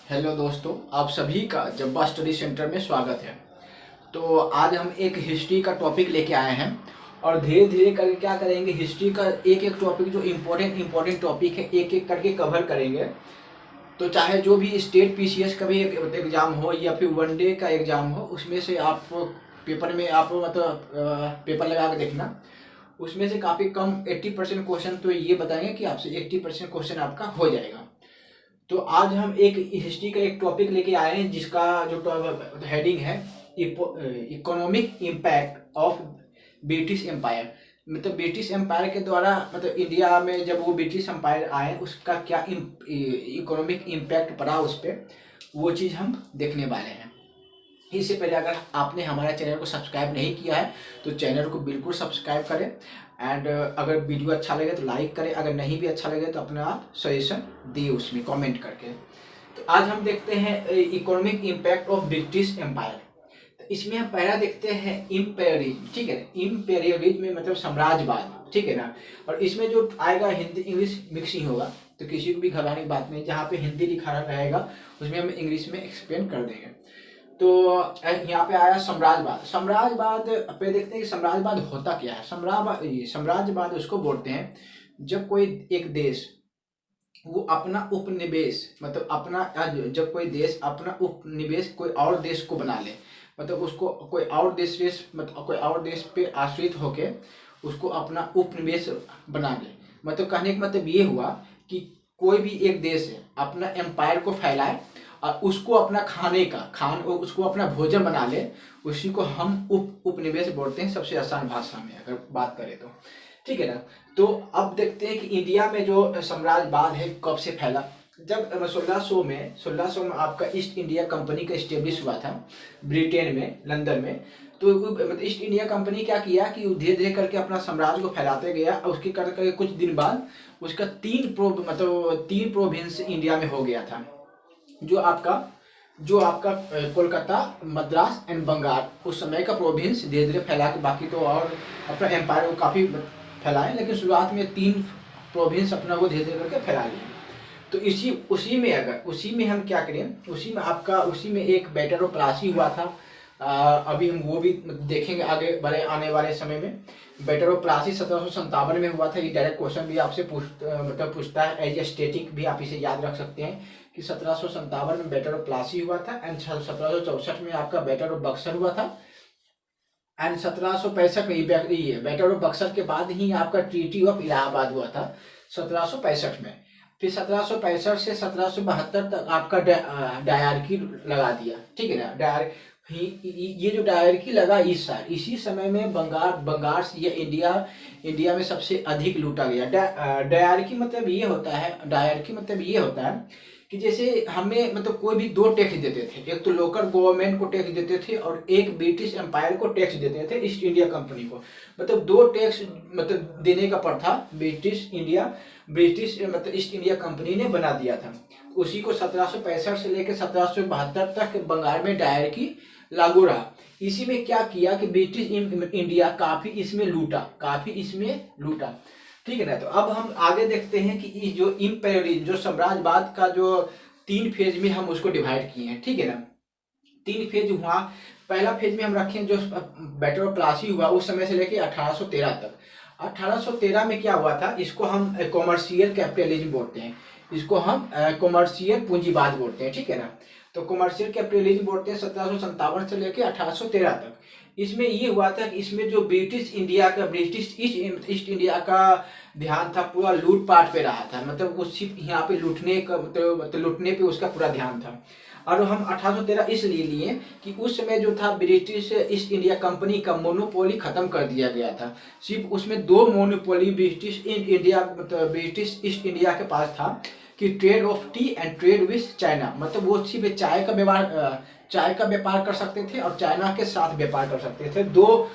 Hello दोस्तों, आप सभी का जब्बा स्टडी सेंटर में स्वागत है। तो आज हम एक हिस्ट्री का टॉपिक लेके आए हैं और धीरे धीरे करके क्या करेंगे, हिस्ट्री का एक एक टॉपिक जो इम्पोर्टेंट टॉपिक है एक एक करके कवर करेंगे। तो चाहे जो भी स्टेट पीसीएस का भी एक एग्ज़ाम हो या फिर वनडे का एग्ज़ाम हो, उसमें से आप पेपर में आप पेपर लगा के देखना। उसमें से काफ़ी कम 80% क्वेश्चन तो ये बताएंगे कि आपसे 80% क्वेश्चन आपका हो जाएगा। तो आज हम एक हिस्ट्री का एक टॉपिक लेके आए हैं जिसका जो हेडिंग है economic impact of British empire. मतलब ब्रिटिश एम्पायर के द्वारा मतलब इंडिया में जब वो ब्रिटिश एम्पायर आए उसका क्या इकोनॉमिक इम्पैक्ट पड़ा उस पर, वो चीज़ हम देखने वाले हैं। इससे पहले अगर आपने हमारा चैनल को सब्सक्राइब नहीं किया है तो चैनल को बिल्कुल सब्सक्राइब करें एंड अगर वीडियो अच्छा लगे तो लाइक करें, अगर नहीं भी अच्छा लगे तो अपना आप सजेशन दिए उसमें कमेंट करके। तो आज हम देखते हैं economic impact of British empire. तो इसमें हम पहला देखते हैं इम्पेरियलिज्म। ठीक है, इम्पेरियलिज्म में मतलब साम्राज्यवाद, ठीक है ना। और इसमें जो आएगा हिंदी इंग्लिश मिक्सिंग होगा, तो किसी को भी घबराने की बात नहीं, जहाँ पे हिंदी लिखा रहेगा उसमें हम इंग्लिश में एक्सप्लेन कर देंगे। तो यहाँ पे आया साम्राज्यवाद। साम्राज्यवाद पे देखते हैं कि साम्राज्यवाद होता क्या है। साम्राज्यवाद उसको बोलते हैं जब कोई एक देश वो अपना उपनिवेश मतलब जब कोई देश अपना उपनिवेश कोई और देश को बना ले, मतलब उसको कोई और देश मतलब कोई और देश पे आश्रित होके उसको अपना उपनिवेश बना ले। मतलब कहने का मतलब ये हुआ कि कोई भी एक देश है अपना एम्पायर को फैलाए और उसको अपना उसको अपना भोजन बना ले, उसी को हम उपनिवेश बोलते हैं सबसे आसान भाषा में अगर बात करें तो। ठीक है ना। तो अब देखते हैं कि इंडिया में जो साम्राज्यवाद है कब से फैला। जब 1600 में आपका ईस्ट इंडिया कंपनी का इस्टेब्लिश हुआ था ब्रिटेन में, लंदन में। तो मतलब ईस्ट इंडिया कंपनी क्या किया कि धीरे धीरे करके अपना साम्राज्य को फैलाते गया और उसके करके कुछ दिन बाद उसका तीन प्रोविंस इंडिया में हो गया था। जो आपका कोलकाता, मद्रास एंड बंगाल उस समय का प्रोविंस धीरे धीरे फैला के बाकी तो और अपना एम्पायर को काफ़ी फैलाए, लेकिन शुरुआत में 3 प्रोविंस अपना वो धीरे धीरे करके फैला लिए। तो उसी में हम क्या करें, उसी में एक बैटर ऑफ प्लासी हुआ था। अभी हम वो भी देखेंगे आगे बड़े आने वाले समय में। बैटर ऑफ प्लासी 1757 में हुआ था। ये डायरेक्ट क्वेश्चन भी आपसे पूछता है एज ए स्टेटिक भी, आप इसे याद रख सकते हैं कि 1757 में बैटर ऑफ प्लासी हुआ था एंड 1764 में आपका बैटर ऑफ बक्सर हुआ था एंड 1765 में बैटर ऑफ बक्सर के बाद ही आपका ट्रीटी ऑफ इलाहाबाद हुआ था 1765 में। फिर 1765 से 1772 तक आपका डायरकी लगा दिया। ठीक है ना। ये जो डायरकी लगा इसी समय में बंगाल या इंडिया में सबसे अधिक लूटा गया। डायरकी मतलब ये होता है कि जैसे हमें मतलब कोई भी 2 टैक्स देते थे, एक तो लोकल गवर्नमेंट को टैक्स देते थे और एक ब्रिटिश एम्पायर को टैक्स देते थे ईस्ट इंडिया कंपनी को। मतलब 2 टैक्स मतलब देने का प्रथा ब्रिटिश मतलब ईस्ट इंडिया कंपनी ने बना दिया था। उसी को 1765 से लेकर 1772 तक बंगाल में डायरकी लागू रहा। इसी में क्या किया कि ब्रिटिश इंडिया काफ़ी इसमें लूटा। ठीक है ना। तो अब हम आगे देखते हैं कि जो इम्पेरियलिज्म जो साम्राज्यवाद का जो 3 फेज में हम उसको डिवाइड किए हैं। ठीक है ना। 3 फेज हुआ। पहला फेज में हम रखें जो बैटर ऑफ प्लासी हुआ उस समय से लेके 1813 तक। 1813 में क्या हुआ था, इसको हम कॉमर्शियल कैपिटलिज्म बोलते हैं, इसको हम कॉमर्शियल पूंजीवाद बोलते हैं। ठीक है ना। तो कॉमर्शियल कैपिटलिज्म बोलते हैं 1757 से लेकर 1813 तक। इसमें ये हुआ था कि इसमें जो ब्रिटिश ईस्ट इंडिया का ध्यान था पूरा लूटपाट पे रहा था। मतलब उस यहाँ पे लूटने पे उसका पूरा ध्यान था। और हम 1813 इसलिए लिए कि उस समय जो था ब्रिटिश ईस्ट इंडिया कंपनी का मोनोपोली खत्म कर दिया गया था। सिर्फ उसमें 2 मोनोपोली ब्रिटिश ईस्ट इंडिया के पास था कि trade off T and trade with China. मतलब वो सिर्फ चाय का व्यापार कर सकते थे और चाइना के साथ व्यापार कर सकते थे। दो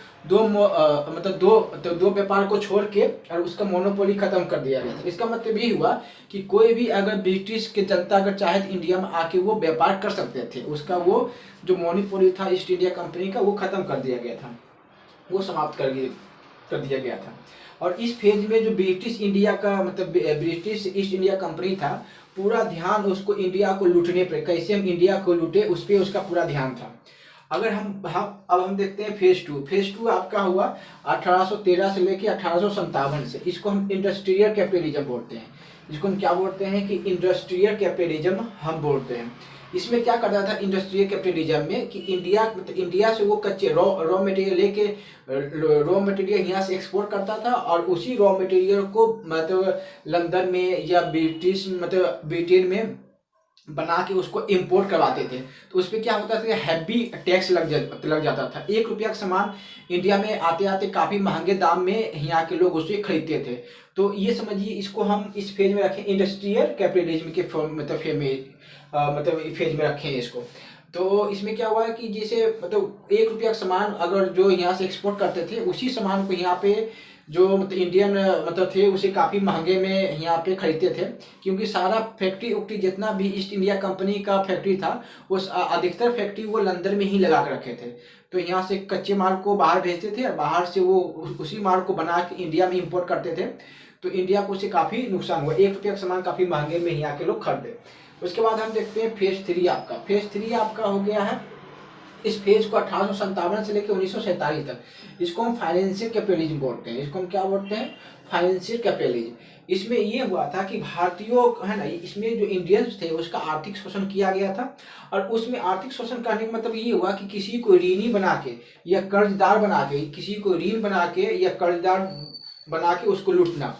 व्यापार को छोड़ के और उसका मोनोपोली खत्म कर दिया गया था। इसका मतलब ये हुआ कि कोई भी अगर ब्रिटिश की जनता अगर चाहे तो इंडिया में आके वो व्यापार कर सकते थे। उसका वो जो मोनोपोली था ईस्ट इंडिया कंपनी का वो खत्म कर दिया गया था, वो समाप्त कर दिया गया था। और इस फेज में जो ब्रिटिश ईस्ट इंडिया कंपनी था पूरा ध्यान उसको इंडिया को लूटने पर, कैसे हम इंडिया को लूटे उस पर उसका पूरा ध्यान था। अगर अब हम देखते हैं फेज टू आपका हुआ 1813 से लेके 1857 से। इसको हम इंडस्ट्रियल कैपिटलिज्म बोलते हैं। इसको हम क्या बोलते हैं कि इंडस्ट्रियल कैपिटलिज्म हम बोलते हैं। इसमें क्या करता था इंडस्ट्रियल कैपिटलिज्म में कि इंडिया से वो कच्चे रॉ मटेरियल लेके रॉ मटेरियल यहाँ से एक्सपोर्ट करता था और उसी रॉ मटेरियल को मतलब लंदन में या ब्रिटेन में बना के उसको इंपोर्ट करवाते थे। तो उस पर क्या होता था, हैवी टैक्स लग जाता था। 1 रुपया का सामान इंडिया में आते आते काफ़ी महंगे दाम में यहाँ के लोग उसे खरीदते थे। तो ये समझिए, इसको हम इस फेज में रखें, इंडस्ट्रियल कैपिटलिज्म के फेज में रखें इसको। तो इसमें क्या हुआ कि जैसे 1 रुपया का सामान अगर जो यहाँ से एक्सपोर्ट करते थे, उसी सामान को यहाँ पे जो इंडियन थे उसे काफ़ी महंगे में यहाँ पे खरीदते थे, क्योंकि सारा फैक्ट्री उक्ट्री जितना भी ईस्ट इंडिया कंपनी का फैक्ट्री था वो अधिकतर फैक्ट्री वो लंदन में ही लगा कर रखे थे। तो यहाँ से कच्चे माल को बाहर भेजते थे और बाहर से वो उसी माल को बना के इंडिया में इंपोर्ट करते थे। तो इंडिया को उससे काफ़ी नुकसान हुआ। 1 रुपया का सामान काफ़ी महंगे में यहाँ के लोग खरीदे। उसके बाद हम देखते हैं फेज 3 आपका। फेज 3 आपका हो गया है, इस फेज को 1857 से लेकर 1947 तक। इसको हम फाइनेंशियल कैपिटलिज्म बोलते हैं। इसको हम क्या बोलते हैं, फाइनेंशियल कैपिटलिज्म। इसमें ये हुआ था कि भारतीयों है ना, इसमें जो इंडियंस थे उसका आर्थिक शोषण किया गया था। और उसमें आर्थिक शोषण करने का मतलब ये हुआ कि किसी को ऋणी बना के या कर्जदार बना के, किसी को ऋण बना के या कर्जदार बना के उसको लूटना,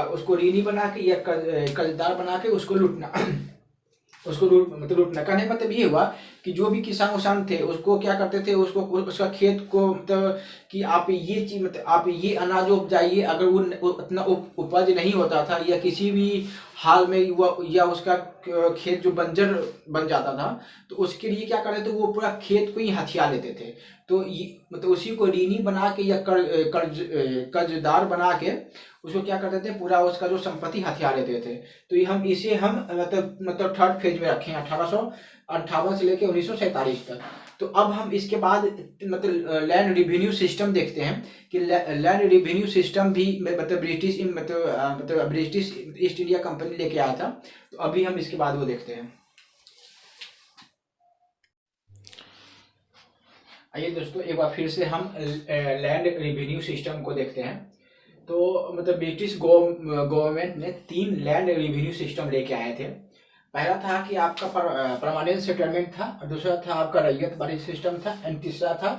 उसको ऋणी बना के या कर्जदार बना के उसको लूटना उसको लूटना कहने का मतलब ये हुआ कि जो भी किसान थे उसको क्या करते थे, उसको उसका खेत को कि आप ये चीज आप ये अनाज उपजाइए। अगर वो उतना उपज नहीं होता था या किसी भी हाल में हुआ या उसका खेत जो बंजर बन जाता था, तो उसके लिए क्या करते थे, वो पूरा खेत को ही हथिया लेते थे। तो ये उसी को ऋणी बना के या कर्जदार बना के उसको क्या करते थे, पूरा उसका जो संपत्ति हथिया लेते थे। तो ये इसे हम थर्ड फेज में रखें 1858 से लेकर 1947 तक। तो अब हम इसके बाद लैंड रिवेन्यू सिस्टम देखते हैं कि लैंड रिवेन्यू सिस्टम भी ब्रिटिश ईस्ट इंडिया कंपनी लेके आया था। तो अभी हम इसके बाद वो देखते हैं। आइए दोस्तों, एक बार फिर से हम लैंड रिवेन्यू सिस्टम को देखते हैं। तो ब्रिटिश गवर्नमेंट ने 3 लैंड रिवेन्यू सिस्टम लेके आए थे। पहला था कि आपका परमानेंट सेटलमेंट था, दूसरा था आपका रैयत वाली सिस्टम था, एंड तीसरा था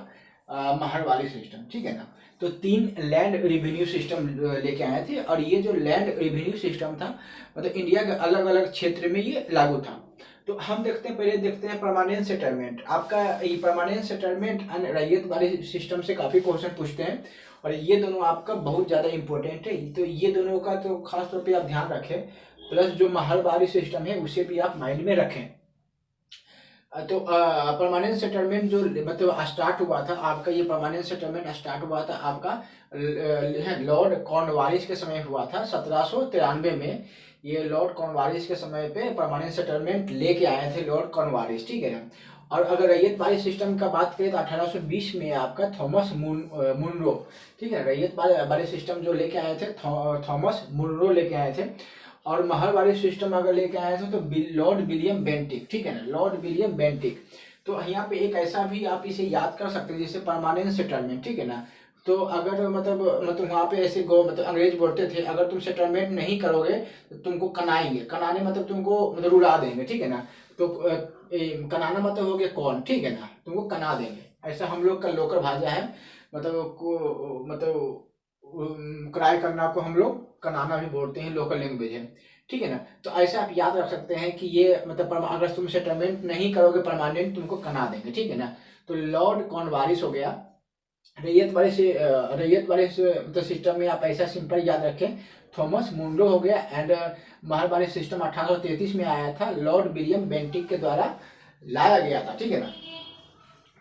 महर वाली सिस्टम। ठीक है ना। तो 3 लैंड रिवेन्यू सिस्टम लेके आए थे। और ये जो लैंड रिवेन्यू सिस्टम था इंडिया के अलग अलग क्षेत्र में ये लागू था। तो हम पहले देखते हैं परमानेंट सेटलमेंट। आपका ये परमानेंट सेटलमेंट एंड रैयत वाले सिस्टम से काफ़ी क्वेश्चन पूछते हैं और ये दोनों आपका बहुत ज़्यादा इंपॉर्टेंट है। तो ये दोनों का तो खास तौर पे आप ध्यान रखें, प्लस जो महलबारी सिस्टम है उसे भी आप माइंड में रखें। तो परमानेंट सेटलमेंट जो स्टार्ट हुआ था आपका, ये परमानेंट सेटलमेंट स्टार्ट हुआ था आपका लॉर्ड कॉर्नवालिस के समय हुआ था 1793 में। ये लॉर्ड कॉर्नवालिस के समय पे परमानेंट सेटलमेंट लेके आए थे लॉर्ड कॉर्नवालिस। ठीक है ना। और अगर रैयत वाली सिस्टम का बात करें तो 1820 में आपका थॉमस मुनरो, ठीक है, रैयत वाले सिस्टम जो लेके आए थे थॉमस मुनरो लेके आए थे। और महल वाली सिस्टम अगर लेके आए थे तो लॉर्ड विलियम बेंटिक। ठीक है ना, लॉर्ड विलियम बेंटिक। तो यहाँ पे एक ऐसा भी आप इसे याद कर सकते हैं जैसे परमानेंट सेटलमेंट। ठीक है ना। तो अगर वहाँ पे ऐसे अंग्रेज बोलते थे अगर तुम सेटलमेंट नहीं करोगे तो तुमको कनाएंगे। कनाने तुमको उड़ा देंगे। ठीक है ना। तो कनाना हो गया कौन। ठीक है ना, तुमको कना देंगे। ऐसा हम लोग का लोकल भाषा है, क्राई करना को हम लोग कनाना भी बोलते हैं, लोकल लैंग्वेज है। ठीक है ना। तो ऐसा आप याद रख सकते हैं कि ये अगर तुम सेटलमेंट नहीं करोगे परमानेंट तुमको कना देंगे। ठीक है ना। तो लॉर्ड कॉर्नवालिस हो गया। रैयत वाले सिस्टम में आप ऐसा सिंपल याद रखें, थॉमस मुनरो हो गया। एंड महल वाले सिस्टम 1833 में आया था, लॉर्ड विलियम बेंटिक के द्वारा लाया गया था। ठीक है ना।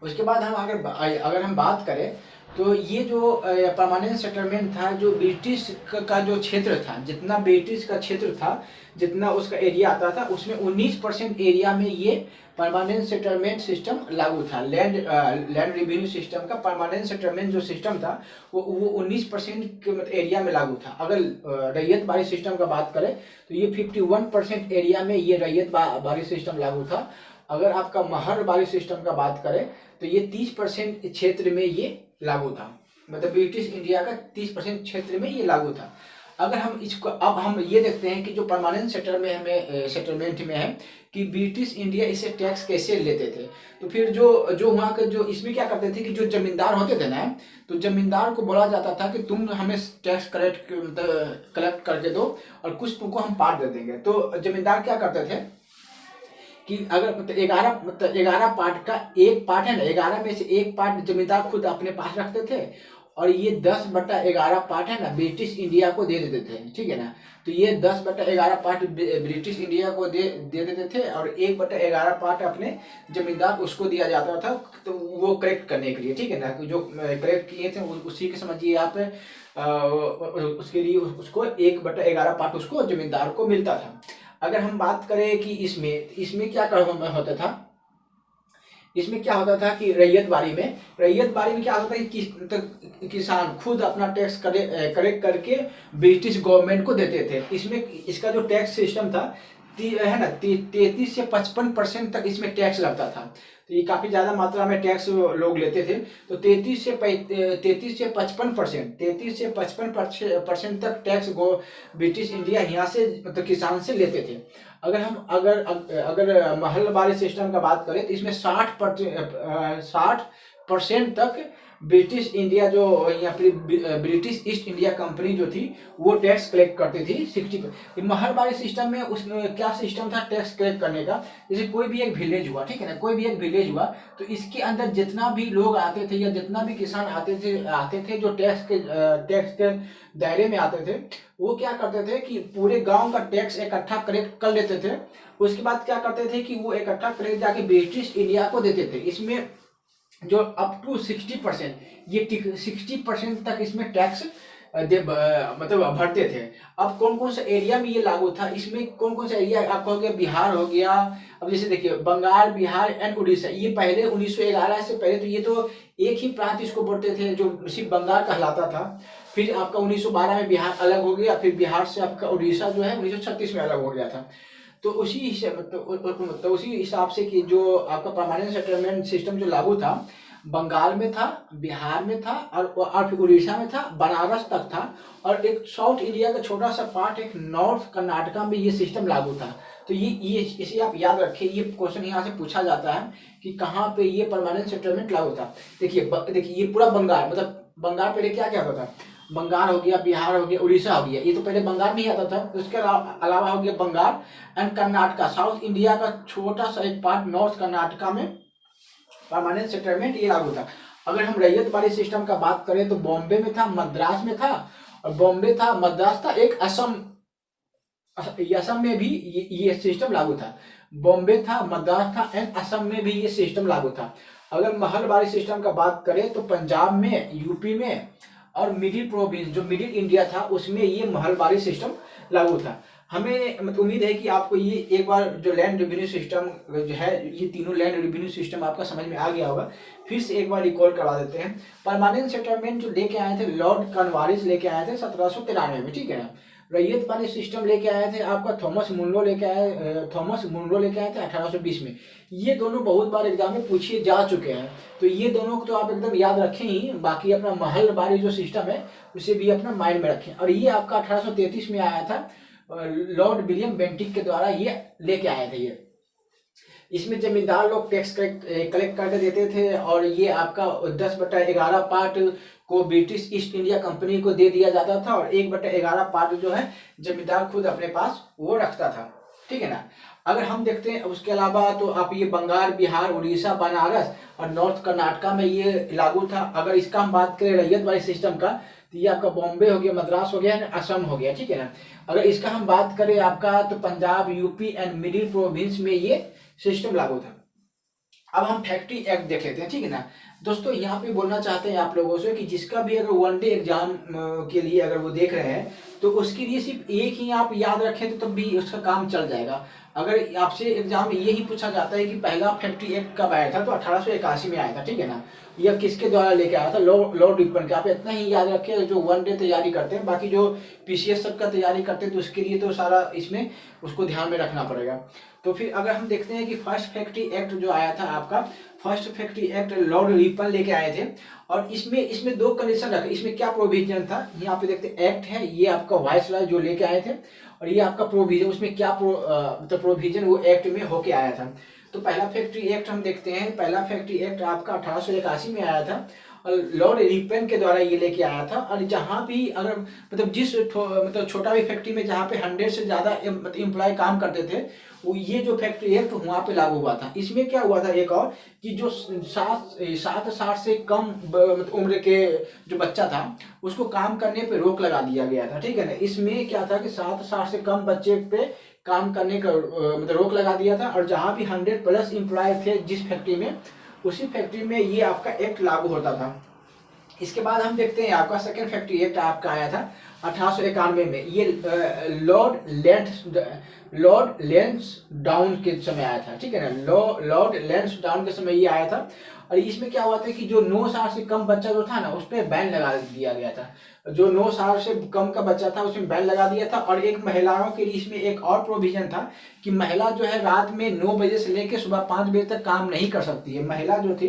उसके बाद हम अगर हम बात करें तो ये जो परमानेंट सेटलमेंट था, जो ब्रिटिश का जो क्षेत्र था, जितना ब्रिटिश का क्षेत्र था, जितना उसका एरिया आता था, उसमें 19% एरिया में ये परमानेंट सेटलमेंट सिस्टम लागू था। लैंड रेवेन्यू सिस्टम का परमानेंट सेटलमेंट जो सिस्टम था वो 19% के एरिया में लागू था। अगर रैयत बारी सिस्टम का बात करें तो ये 51% एरिया में ये रैयत बारी सिस्टम लागू था। अगर आपका महर बारी सिस्टम का बात करें तो ये 30% क्षेत्र में ये लागू था, मतलब ब्रिटिश इंडिया का 30% क्षेत्र में ये लागू था। अगर हम इसको अब हम ये देखते हैं कि जो परमानेंट सेटलमेंट में है कि ब्रिटिश इंडिया इसे टैक्स कैसे लेते थे। तो फिर जो वहाँ के जो इसमें क्या करते थे कि जो जमींदार होते थे ना, तो जमींदार को बोला जाता था कि तुम हमें टैक्स कलेक्ट करके दो और कुछ तुमको हम पार्ट दे देंगे। तो जमींदार क्या करते थे कि अगर मतलब 11 पार्ट का एक पार्ट है ना, 11 में से एक पार्ट जमींदार खुद अपने पास रखते थे और ये 10/11 पार्ट है ना ब्रिटिश इंडिया को दे देते थे, ठीक है ना। तो ये 10/11 पार्ट ब्रिटिश इंडिया को दे देते थे और 1/11 पार्ट अपने जमींदार उसको दिया जाता था, तो वो करेक्ट करने के लिए, ठीक है ना। जो करेक्ट किए थे उसी के समझिए आप उसके लिए उसको 1/11 पार्ट उसको जमींदार को मिलता था। अगर हम बात करें कि इसमें क्या होता था, इसमें क्या होता था कि रैयत बारी में क्या होता था कि किसान खुद अपना टैक्स कलेक्ट करके ब्रिटिश गवर्नमेंट को देते थे। इसमें इसका जो टैक्स सिस्टम था है ना 33 से 55% तक इसमें टैक्स लगता था। तो ये काफ़ी ज़्यादा मात्रा में टैक्स लोग लेते थे। तो 33 से 55% तक टैक्स ब्रिटिश इंडिया यहाँ से मतलब किसान से लेते थे। अगर महलबारी सिस्टम का बात करें तो इसमें 60% तक ब्रिटिश इंडिया जो या फिर ब्रिटिश ईस्ट इंडिया कंपनी जो थी वो टैक्स कलेक्ट करती थी 60। महलबारी सिस्टम में उसमें क्या सिस्टम था टैक्स कलेक्ट करने का, जैसे कोई भी एक विलेज हुआ, ठीक है ना, कोई भी एक विलेज हुआ तो इसके अंदर जितना भी लोग आते थे या जितना भी किसान आते थे जो टैक्स के दायरे में आते थे, वो क्या करते थे कि पूरे गांव का टैक्स इकट्ठा कलेक्ट कर लेते थे। उसके बाद क्या करते थे कि वो इकट्ठा कलेक्ट जाके ब्रिटिश इंडिया को देते थे। इसमें जो अप टू 60% ये 60% तक इसमें टैक्स मतलब भरते थे। अब कौन कौन सा एरिया में ये लागू था, इसमें कौन कौन सा एरिया आपका हो गया, बिहार हो गया। अब जैसे देखिए बंगाल, बिहार एंड उड़ीसा, ये पहले 1911 से पहले तो ये तो एक ही प्रांत इसको बोलते थे जो सिर्फ बंगाल कहलाता था। फिर आपका 1912 में बिहार अलग हो गया, फिर बिहार से आपका उड़ीसा जो है 1936 में अलग हो गया था। तो उसी हिसाब से कि जो आपका परमानेंट सेटलमेंट सिस्टम जो लागू था बंगाल में था, बिहार में था और फिर उड़ीसा में था, बनारस तक था और एक साउथ इंडिया का छोटा सा पार्ट एक नॉर्थ कर्नाटका में ये सिस्टम लागू था। तो ये इसे आप याद रखिए, ये क्वेश्चन यहाँ से पूछा जाता है कि कहाँ पे ये परमानेंट सेटलमेंट लागू था। देखिए ये पूरा बंगाल, मतलब बंगाल पहले क्या क्या होता था, बंगाल हो गया, बिहार हो गया, उड़ीसा हो गया, ये तो पहले बंगाल में ही आता था। उसके अलावा हो गया Bengal and Karnataka, south India का छोटा सा एक पार्ट नॉर्थ कर्नाटका में परमानेंट सेटलमेंट ये लागू था। अगर हम रैयत वाली सिस्टम का बात करें तो बॉम्बे में था, मद्रास में था, और बॉम्बे था, मद्रास था, एक असम में भी ये सिस्टम लागू था। बॉम्बे था, मद्रास था एंड असम में भी ये सिस्टम लागू था। अगर महलबारी सिस्टम का बात करें तो पंजाब में, यूपी में और मिडिल प्रोविंस जो मिडिल इंडिया था उसमें ये महलबारी सिस्टम लागू था। हमें मतलब उम्मीद है कि आपको ये एक बार जो लैंड रेवेन्यू सिस्टम जो है, ये तीनों लैंड रेवेन्यू सिस्टम आपका समझ में आ गया होगा। फिर से एक बार रिकॉल करवा देते हैं। परमानेंट सेटलमेंट जो लेके आए थे लॉर्ड कॉर्नवालिस लेके आए थे 1793 में, ठीक है ना। रैयत वाली सिस्टम लेके आए थे आपका थॉमस मुनरो लेके आए थे 1820 में। ये दोनों बहुत बार एग्जाम में पूछे जा चुके हैं, तो ये दोनों को तो आप एकदम याद रखें ही। बाकी अपना महलबारी जो सिस्टम है उसे भी अपना माइंड में रखें। और ये आपका 1833 में आया था, लॉर्ड विलियम बेंटिक के द्वारा ये लेके आए थे। ये इसमें जमींदार लोग टैक्स कलेक्ट करके देते थे और ये आपका 10/11 पार्ट को ब्रिटिश ईस्ट इंडिया कंपनी को दे दिया जाता था और 1/11 पार्ट जो है जमींदार खुद अपने पास वो रखता था, ठीक है ना। अगर हम देखते हैं उसके अलावा तो आप ये बंगाल, बिहार, उड़ीसा, बनारस और नॉर्थ कर्नाटका में ये लागू था। अगर इसका हम बात करें रैयत वाले सिस्टम का तो ये आपका बॉम्बे हो गया, मद्रास हो गया, असम हो गया, ठीक है ना। अगर इसका हम बात करें आपका तो Punjab, UP and middle province में ये सिस्टम लागू था। अब हम फैक्ट्री एक्ट देख लेते हैं, ठीक है ना। दोस्तों यहाँ पे बोलना चाहते हैं आप लोगों से कि जिसका भी अगर वन डे एग्जाम के लिए अगर वो देख रहे हैं तो उसके लिए सिर्फ एक ही आप याद रखें तो तब भी उसका काम चल जाएगा। अगर आपसे एग्जाम में यही पूछा जाता है कि पहला फैक्ट्री एक्ट कब आया था, तो 1881 में आया था, ठीक है ना। यह किसके द्वारा लेके आया था, लॉर्ड रिपन के। आप इतना ही याद रखें जो वन डे तैयारी करते हैं, बाकी जो पीसीएस सब का तैयारी करते हैं तो उसके लिए तो सारा इसमें उसको ध्यान में रखना पड़ेगा। तो फिर अगर हम देखते हैं कि फर्स्ट फैक्ट्री एक्ट जो आया था आपका, first factory act Lord Ripon लेके आए थे। और इसमें दो कंडीशन रखे। इसमें क्या प्रोविजन था, यहाँ पे देखते हैं एक्ट है, ये आपका वाइसरॉय जो लेके आए थे, और ये आपका प्रोविजन, उसमें क्या मतलब प्रोविजन वो एक्ट में होके आया था। तो पहला फैक्ट्री एक्ट हम देखते हैं। पहला फैक्ट्री एक्ट आपका 1881 में आया था और लॉर्ड रिपन के द्वारा ये लेके आया था। और जहाँ भी अगर मतलब जिस मतलब छोटा भी फैक्ट्री में जहाँ पे 100 से ज़्यादा मतलब एम्प्लॉय काम करते थे, वो ये जो फैक्ट्री एक्ट वहाँ पे लागू हुआ था। इसमें क्या हुआ था एक और, कि जो 7 से कम मतलब उम्र के जो बच्चा था उसको काम करने पे रोक लगा दिया गया था, ठीक है ना। इसमें क्या था कि 7 से कम बच्चे पे काम करने का मतलब रोक लगा दिया था। और जहाँ भी 100+ एम्प्लॉय थे जिस फैक्ट्री में, उसी फैक्ट्री में ये आपका एक्ट लागू होता था। इसके बाद हम देखते हैं आपका सेकेंड फैक्ट्री एक्ट आपका आया था 1891 में। ये लॉर्ड लैंसडाउन के समय आया था, ठीक है ना। लॉर्ड लैंसडाउन के समय ये आया था। और इसमें क्या हुआ था कि जो 9 साल से कम बच्चा जो था ना, उस पर बैन लगा दिया गया था। जो 9 साल से कम का बच्चा था उसमें बैन लगा दिया था। और एक महिलाओं के लिए इसमें एक और प्रोविजन था कि महिला जो है रात में 9 बजे से लेकर सुबह 5 बजे तक काम नहीं कर सकती है। महिला जो थी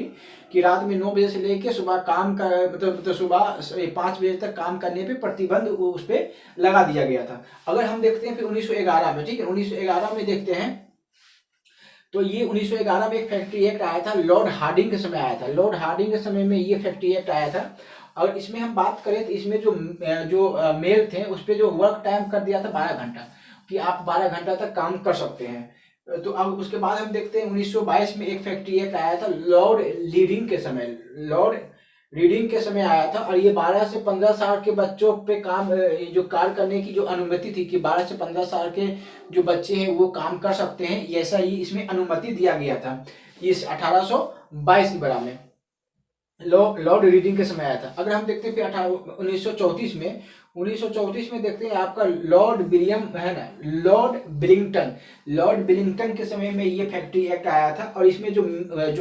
कि रात में 9 बजे से लेकर सुबह काम का मतलब सुबह 5 बजे तक काम करने पे प्रतिबंध उस पर लगा दिया गया था। अगर हम देखते हैं फिर 1911 में, ठीक है, 1911 में देखते हैं तो ये 1911 में एक फैक्ट्री एक्ट आया था, लॉर्ड हार्डिंग के समय आया था। लॉर्ड हार्डिंग के समय में ये फैक्ट्री एक्ट आया था। और इसमें हम बात करें तो इसमें जो मेल थे उस पर जो वर्क टाइम कर दिया था 12 घंटा, कि आप 12 घंटा तक काम कर सकते हैं। तो अब उसके बाद हम देखते हैं 1922 में एक फैक्ट्री एक्ट आया था लॉर्ड रीडिंग के समय। लॉर्ड रीडिंग के समय आया था। और ये 12 से 15 साल के बच्चों पे काम जो कार्य करने की जो अनुमति थी कि 12 से 15 साल के जो बच्चे हैं वो काम कर सकते हैं, ऐसा ही इसमें अनुमति दिया गया था इस 1822 की बरा में। लॉर्ड रीडिंग के समय आया था। अगर हम देखते हैं फिर 1934 में देखते हैं आपका लॉर्ड विलियम है ना, लॉर्ड बिलिंगटन के समय में ये फैक्ट्री एक्ट आया था। और इसमें जो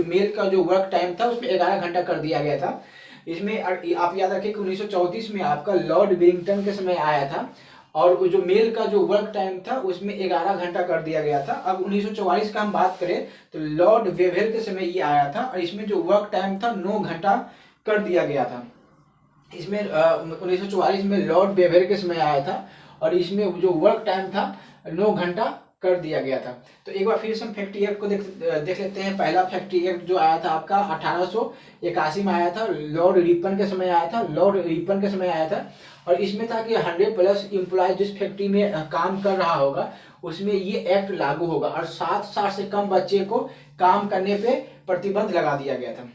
मेल का जो वर्क टाइम था उसमें 11 घंटा कर दिया गया था। इसमें आप याद रखें कि 1934 में आपका लॉर्ड विलिंगटन के समय आया था। और जो मेल का जो वर्क टाइम था उसमें 11 घंटा कर दिया गया था। अब 1944 का हम बात करें तो लॉर्ड वेवेल के समय ये आया था। और इसमें जो वर्क टाइम था 9 घंटा कर दिया गया था। इसमें 1944 में लॉर्ड वेवेल के समय आया था। और इसमें जो वर्क टाइम था 9 घंटा कर दिया गया था। तो एक बार फिर से हम फैक्ट्री एक्ट को देख लेते हैं। पहला फैक्ट्री एक्ट जो आया था आपका 1881 में आया था, लॉर्ड रिपन के समय आया था। लॉर्ड रिपन के समय आया था। और इसमें था कि 100+ एम्प्लॉय जिस फैक्ट्री में काम कर रहा होगा उसमें ये एक्ट लागू होगा। और 7 साल से कम बच्चे को काम करने पे प्रतिबंध लगा दिया गया था।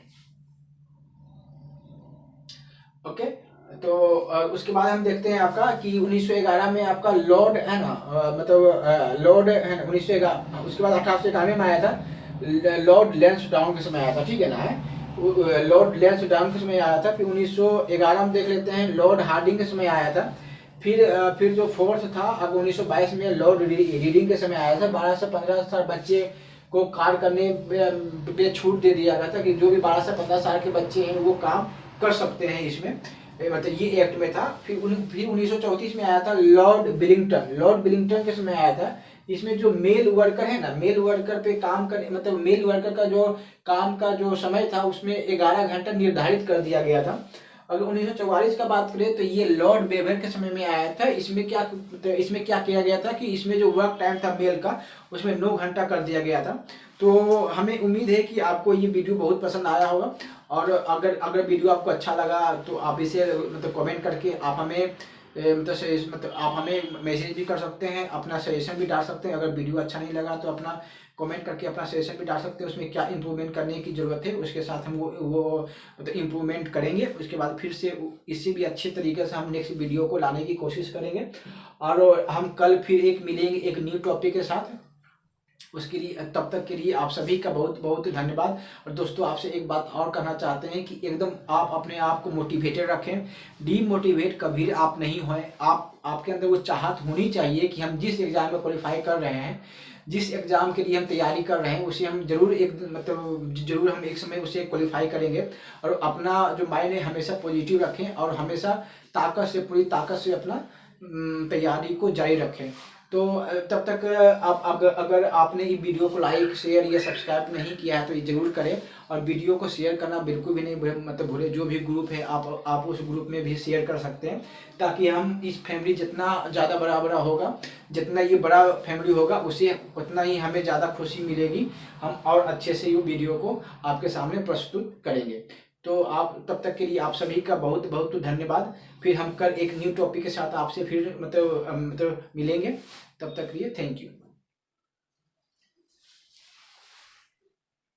ओके, तो उसके बाद हम देखते हैं आपका कि 1911 में आपका लॉर्ड है ना मतलब लॉर्ड है ना 1911, उसके बाद 1891 में आया था लॉर्ड लैंसडाउन के समय आया था, ठीक है ना, है लॉर्ड लैंसडाउन के समय आया था। फिर 1911 में देख लेते हैं लॉर्ड हार्डिंग के समय आया था। फिर जो फोर्थ था अब 1922 में लॉर्ड रीडिंग के समय आया था। 12 से 15 साल बच्चे को कार्य करने पे छूट दे दिया गया था कि जो भी 12 से 15 साल के बच्चे हैं वो काम कर सकते हैं इसमें, मतलब ये एक्ट में था। फिर 1934 में आया था लॉर्ड बिलिंगटन के समय आया था। इसमें जो मेल वर्कर है ना, मेल वर्कर पे काम करने मतलब मेल वर्कर का जो काम का जो समय था उसमें 11 घंटा निर्धारित कर दिया गया था। अगर 1944 का बात करें तो ये लॉर्ड वेबर के समय में आया था। इसमें क्या किया गया था कि इसमें जो वर्क टाइम था मेल का उसमें 9 घंटा कर दिया गया था। तो हमें उम्मीद है कि आपको ये वीडियो बहुत पसंद आया होगा। और अगर वीडियो आपको अच्छा लगा तो आप इसे मतलब कमेंट करके आप हमें मतलब आप हमें मैसेज भी कर सकते हैं, अपना सजेशन भी डाल सकते हैं। अगर वीडियो अच्छा नहीं लगा तो अपना कमेंट करके अपना सजेशन भी डाल सकते हैं, उसमें क्या इंप्रूवमेंट करने की ज़रूरत है उसके साथ हम वो मतलब इम्प्रूवमेंट करेंगे। उसके बाद फिर से इससे भी अच्छे तरीके से हम नेक्स्ट वीडियो को लाने की कोशिश करेंगे। और हम कल फिर मिलेंगे एक न्यू टॉपिक के साथ। उसके लिए तब तक के लिए आप सभी का बहुत बहुत धन्यवाद। और दोस्तों आपसे एक बात और कहना चाहते हैं कि एकदम आप अपने आप को मोटिवेटेड रखें, डीमोटिवेट कभी आप नहीं हों। आपके अंदर वो चाहत होनी चाहिए कि हम जिस एग्ज़ाम में क्वालिफाई कर रहे हैं, जिस एग्ज़ाम के लिए हम तैयारी कर रहे हैं, उसे हम जरूर हम एक समय उसे क्वालिफाई करेंगे। और अपना जो माइंड है हमेशा पॉजिटिव रखें और हमेशा पूरी ताकत से अपना तैयारी को जारी रखें। तो तब तक आप अगर आपने ये वीडियो को लाइक शेयर या सब्सक्राइब नहीं किया है तो ये जरूर करें। और वीडियो को शेयर करना बिल्कुल भी नहीं भूलें। जो भी ग्रुप है आप उस ग्रुप में भी शेयर कर सकते हैं, ताकि हम इस फैमिली जितना ज़्यादा बड़ा होगा, जितना ये बड़ा फैमिली होगा उसे उतना ही हमें ज़्यादा खुशी मिलेगी। हम और अच्छे से ये वीडियो को आपके सामने प्रस्तुत करेंगे। तो आप तब तक के लिए आप सभी का बहुत बहुत धन्यवाद। फिर हम कल एक न्यू टॉपिक के साथ आपसे फिर मिलेंगे। तब तक के लिए थैंक यू।